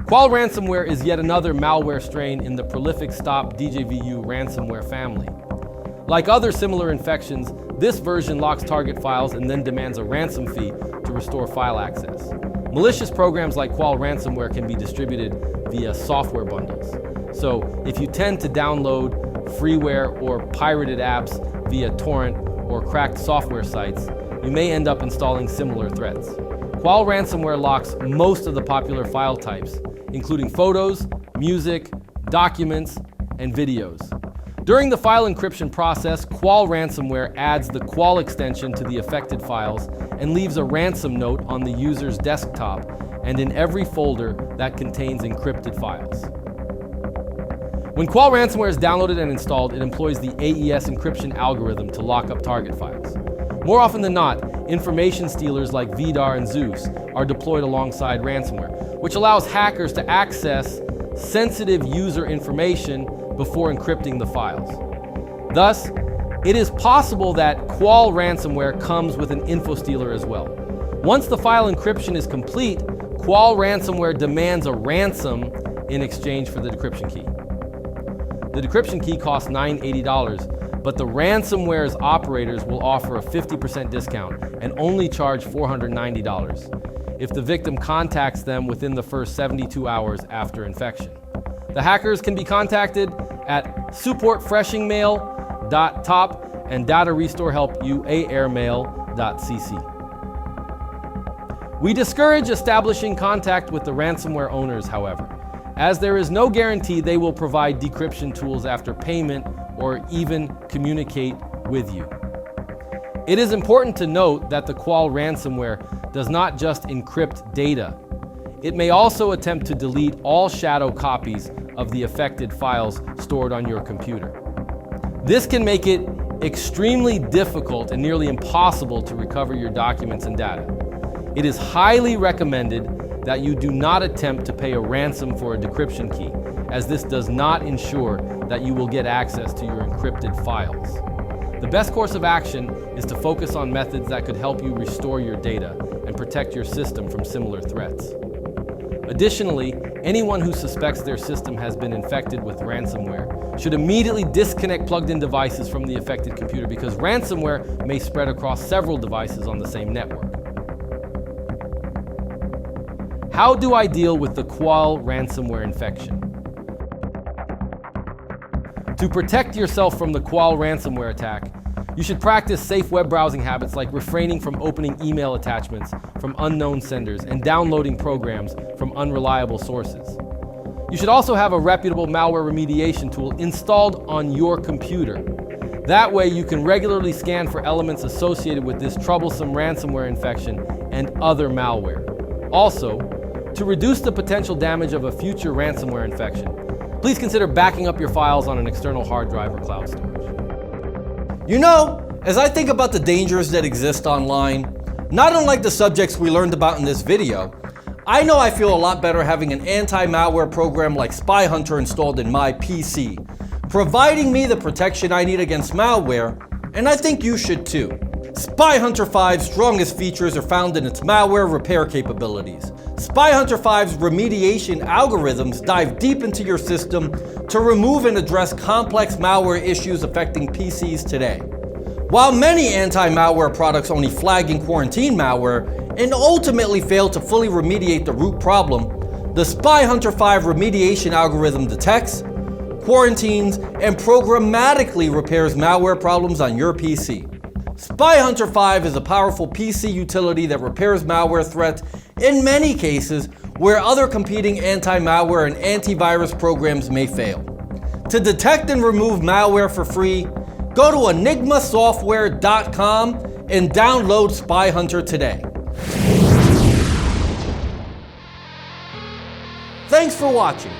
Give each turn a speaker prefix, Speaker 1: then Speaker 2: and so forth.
Speaker 1: QUAL Ransomware is yet another malware strain in the prolific stop Djvu Ransomware family. Like other similar infections, this version locks target files and then demands a ransom fee to restore file access. Malicious programs like QUAL Ransomware can be distributed via software bundles. So if you tend to download freeware or pirated apps via torrent or cracked software sites, you may end up installing similar threats. QUAL Ransomware locks most of the popular file types, including photos, music, documents, and videos. During the file encryption process, QUAL Ransomware adds the QUAL extension to the affected files and leaves a ransom note on the user's desktop and in every folder that contains encrypted files. When QUAL Ransomware is downloaded and installed, it employs the AES encryption algorithm to lock up target files. More often than not, information stealers like VDAR and Zeus are deployed alongside ransomware, which allows hackers to access sensitive user information before encrypting the files. Thus, it is possible that QUAL Ransomware comes with an info stealer as well. Once the file encryption is complete, QUAL Ransomware demands a ransom in exchange for the decryption key. The decryption key costs $980, but the ransomware's operators will offer a 50% discount and only charge $490 if the victim contacts them within the first 72 hours after infection. The hackers can be contacted at supportfreshingmail.top and datarestorehelpuairmail.cc. We discourage establishing contact with the ransomware owners, however, as there is no guarantee they will provide decryption tools after payment or even communicate with you. It is important to note that the QUAL Ransomware does not just encrypt data. It may also attempt to delete all shadow copies of the affected files stored on your computer. This can make it extremely difficult and nearly impossible to recover your documents and data. It is highly recommended that you do not attempt to pay a ransom for a decryption key, as this does not ensure that you will get access to your encrypted files. The best course of action is to focus on methods that could help you restore your data and protect your system from similar threats. Additionally, anyone who suspects their system has been infected with ransomware should immediately disconnect plugged-in devices from the affected computer, because ransomware may spread across several devices on the same network. How do I deal with the QUAL ransomware infection? To protect yourself from the QUAL ransomware attack, you should practice safe web browsing habits like refraining from opening email attachments from unknown senders and downloading programs from unreliable sources. You should also have a reputable malware remediation tool installed on your computer. That way you can regularly scan for elements associated with this troublesome ransomware infection and other malware. Also, to reduce the potential damage of a future ransomware infection, please consider backing up your files on an external hard drive or cloud storage.
Speaker 2: You know, as I think about the dangers that exist online, not unlike the subjects we learned about in this video, I know I feel a lot better having an anti-malware program like Spy Hunter installed in my PC, providing me the protection I need against malware, and I think you should too. Spy Hunter 5's strongest features are found in its malware repair capabilities. Spy Hunter 5's remediation algorithms dive deep into your system to remove and address complex malware issues affecting PCs today. While many anti-malware products only flag and quarantine malware and ultimately fail to fully remediate the root problem, the Spy Hunter 5 remediation algorithm detects, quarantines, and programmatically repairs malware problems on your PC. Spy Hunter 5 is a powerful PC utility that repairs malware threats in many cases where other competing anti-malware and antivirus programs may fail. To detect and remove malware for free, go to enigmasoftware.com and download Spy Hunter today. Thanks for watching.